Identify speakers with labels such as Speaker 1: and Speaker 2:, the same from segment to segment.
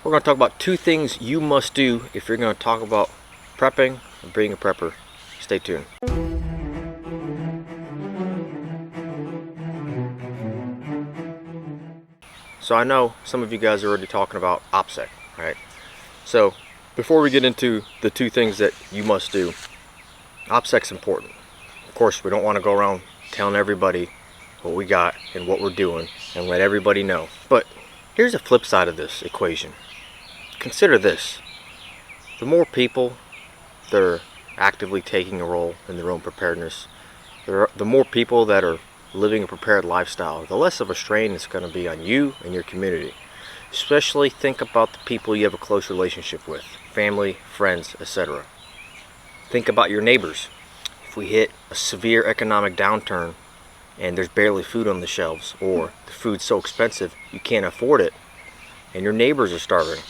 Speaker 1: We're going to talk about 2 things you must do if you're going to talk about prepping and being a prepper. Stay tuned. So I know some of you guys are already talking about OPSEC, right? So before we get into the 2 things that you must do, OPSEC's important. Of course, we don't want to go around telling everybody what we got and what we're doing and let everybody know. But here's the flip side of this equation. Consider this. The more people that are actively taking a role in their own preparedness, the more people that are living a prepared lifestyle, the less of a strain it's going to be on you and your community. Especially think about the people you have a close relationship with, family, friends, etc. Think about your neighbors. If we hit a severe economic downturn and there's barely food on the shelves, or the food's so expensive you can't afford it, and your neighbors are starving,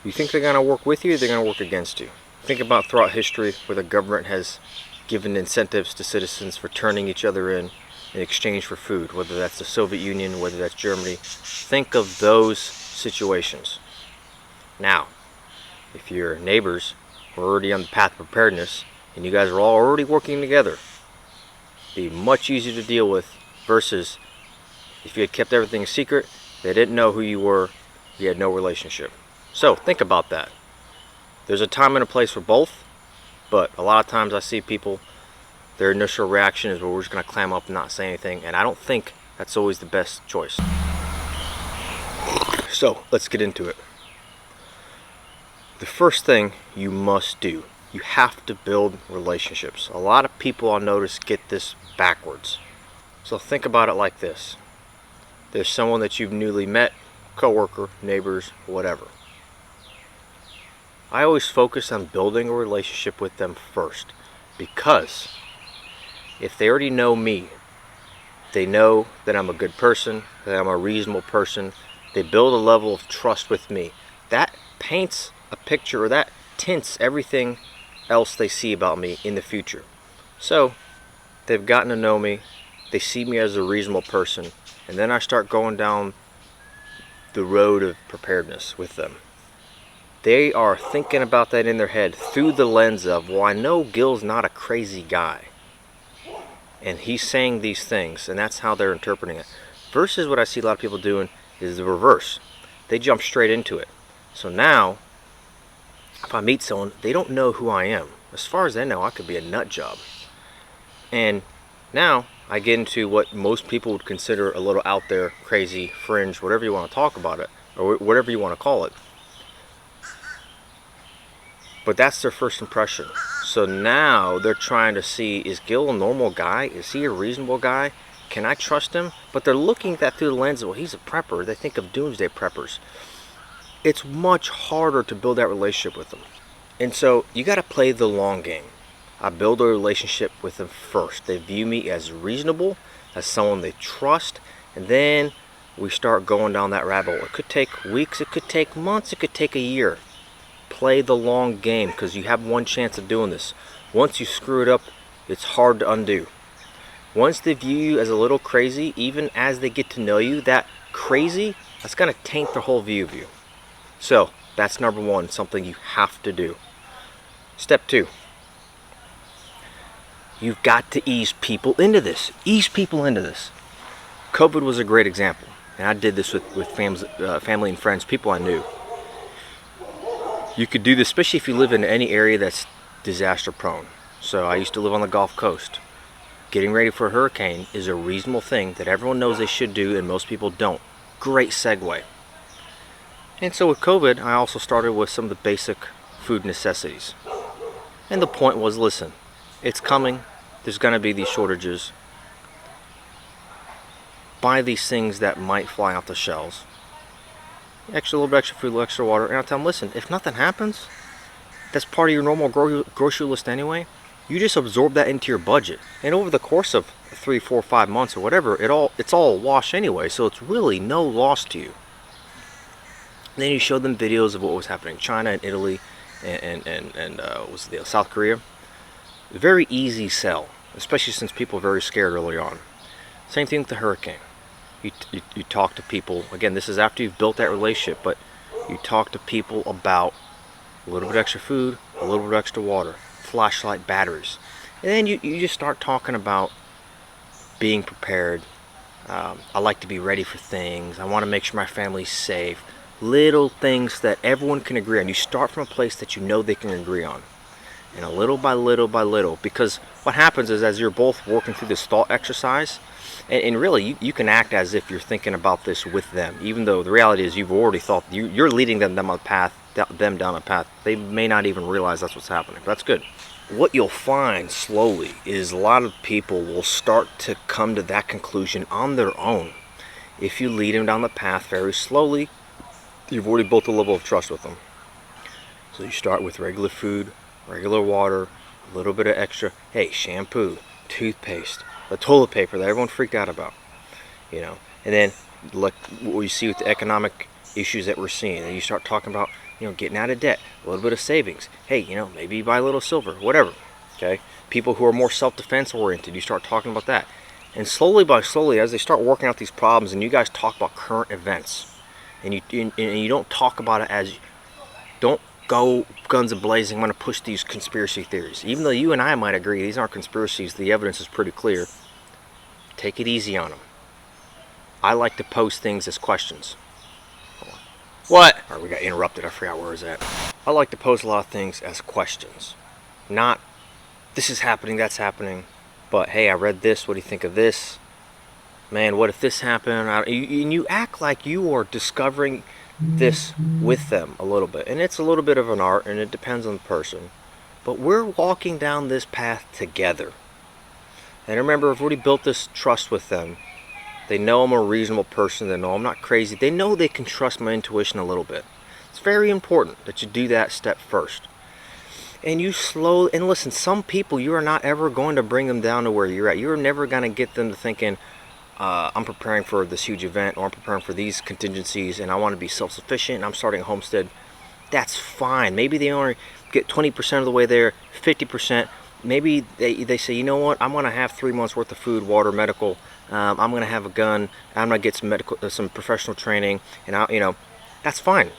Speaker 1: you think they're going to work with you or they're going to work against you? Think about throughout history where the government has given incentives to citizens for turning each other in exchange for food, whether that's the Soviet Union, whether that's Germany. Think of those situations. Now, if your neighbors are already on the path of preparedness and you guys are all already working together, it'd be much easier to deal with versus if you had kept everything secret, they didn't know who you were, you had no relationship. So think about that. There's a time and a place for both, but a lot of times I see people, their initial reaction is, well, we're just going to clam up and not say anything, and I don't think that's always the best choice. So let's get into it. The first thing you must do, you have to build relationships. A lot of people, I'll notice, get this backwards. So think about it like this. There's someone that you've newly met, coworker, neighbors, whatever. I always focus on building a relationship with them first, because if they already know me, they know that I'm a good person, that I'm a reasonable person, they build a level of trust with me. That paints a picture, or that tints everything else they see about me in the future. So they've gotten to know me, they see me as a reasonable person, and then I start going down the road of preparedness with them. They are thinking about that in their head through the lens of, well, I know Gil's not a crazy guy, and he's saying these things, and that's how they're interpreting it. Versus what I see a lot of people doing is the reverse. They jump straight into it. So now, if I meet someone, they don't know who I am. As far as they know, I could be a nut job. And now I get into what most people would consider a little out there, crazy, fringe, whatever you want to talk about it, or whatever you want to call it. But that's their first impression. So now they're trying to see, is Gil a normal guy? Is he a reasonable guy? Can I trust him? But they're looking at that through the lens of, well, he's a prepper. They think of doomsday preppers. It's much harder to build that relationship with them. And so you got to play the long game. I build a relationship with them first. They view me as reasonable, as someone they trust, and then we start going down that rabbit hole. It could take weeks, it could take months, it could take a year. Play the long game, because you have one chance of doing this. Once you screw it up, it's hard to undo. Once they view you as a little crazy, even as they get to know you, that crazy, that's going to taint their whole view of you. So that's number 1, something you have to do. Step 2, you've got to ease people into this. Ease people into this. COVID was a great example, and I did this with family and friends, people I knew. You could do this, especially if you live in any area that's disaster prone. So I used to live on the Gulf Coast. Getting ready for a hurricane is a reasonable thing that everyone knows they should do and most people don't. Great segue. And so with COVID, I also started with some of the basic food necessities. And the point was, listen, it's coming. There's going to be these shortages. Buy these things that might fly off the shelves. A little bit extra food, a little extra water, and I'll tell them, listen, if nothing happens, that's part of your normal grocery list anyway. You just absorb that into your budget, and over the course of 3, 4, 5 months or whatever, it's all a wash anyway, so it's really no loss to you. And then you show them videos of what was happening in China and Italy and was it South Korea. Very easy sell, especially since people are very scared early on. Same thing with the hurricane. You talk to people. Again, this is after you've built that relationship, but You talk to people about a little bit extra food, a little bit extra water, flashlight, batteries. And then you just start talking about being prepared. I like to be ready for things. I want to make sure my family's safe. Little things that everyone can agree on. You start from a place that you know they can agree on. And a little by little by little, because what happens is as you're both working through this thought exercise, and really you can act as if you're thinking about this with them, even though the reality is you've already thought, you're leading them down a path, They may not even realize that's what's happening. But that's good. What you'll find slowly is a lot of people will start to come to that conclusion on their own. If you lead them down the path very slowly, you've already built a level of trust with them. So you start with regular food, regular water, a little bit of extra, hey, shampoo, toothpaste, the toilet paper that everyone freaked out about, and then like what you see with the economic issues that we're seeing, and you start talking about, getting out of debt, a little bit of savings, hey, maybe you buy a little silver, whatever, okay? People who are more self-defense oriented, you start talking about that, and slowly by slowly, as they start working out these problems, and you guys talk about current events, and you don't talk about it as, don't go guns a-blazing, I'm going to push these conspiracy theories. Even though you and I might agree these aren't conspiracies, the evidence is pretty clear. Take it easy on them. I like to pose things as questions. What? All right, we got interrupted. I forgot where I was at. I like to pose a lot of things as questions. Not, this is happening, that's happening. But, hey, I read this. What do you think of this? Man, what if this happened? And you act like you are discovering this with them a little bit. And it's a little bit of an art, and it depends on the person. But we're walking down this path together. And remember, I've already built this trust with them. They know I'm a reasonable person. They know I'm not crazy. They know they can trust my intuition a little bit. It's very important that you do that step first. And you and listen, some people, you are not ever going to bring them down to where you're at. You're never going to get them to thinking, I'm preparing for this huge event, or I'm preparing for these contingencies, and I want to be self-sufficient, and I'm starting a homestead. That's fine. Maybe they only get 20% of the way there, 50%. Maybe they say, you know what, I'm going to have 3 months worth of food, water, medical. I'm going to have a gun. I'm going to get some professional training, and that's fine.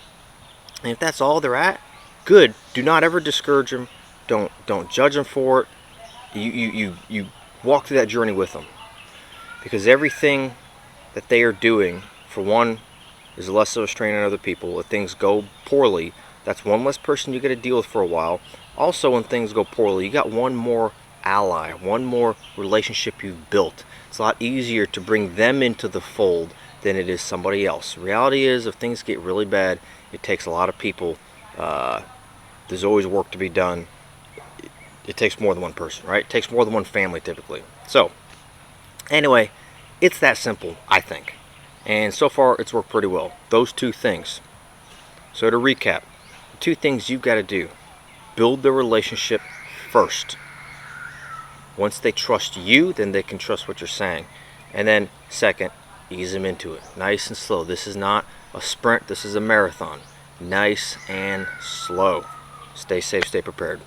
Speaker 1: And if that's all they're at, good. Do not ever discourage them. Don't judge them for it. You walk through that journey with them, because everything that they are doing, for one, is less of a strain on other people. If things go poorly, that's one less person you got to deal with for a while. Also, when things go poorly, you got one more ally, one more relationship you've built. It's a lot easier to bring them into the fold than it is somebody else. Reality is, if things get really bad, it takes a lot of people. There's always work to be done. It takes more than one person, right? It takes more than one family, typically. So, anyway, it's that simple, I think. And so far, it's worked pretty well. Those two things. So to recap, the two things you've got to do. Build the relationship first. Once they trust you, then they can trust what you're saying. And then, second, ease them into it. Nice and slow. This is not a sprint. This is a marathon. Nice and slow. Stay safe, stay prepared.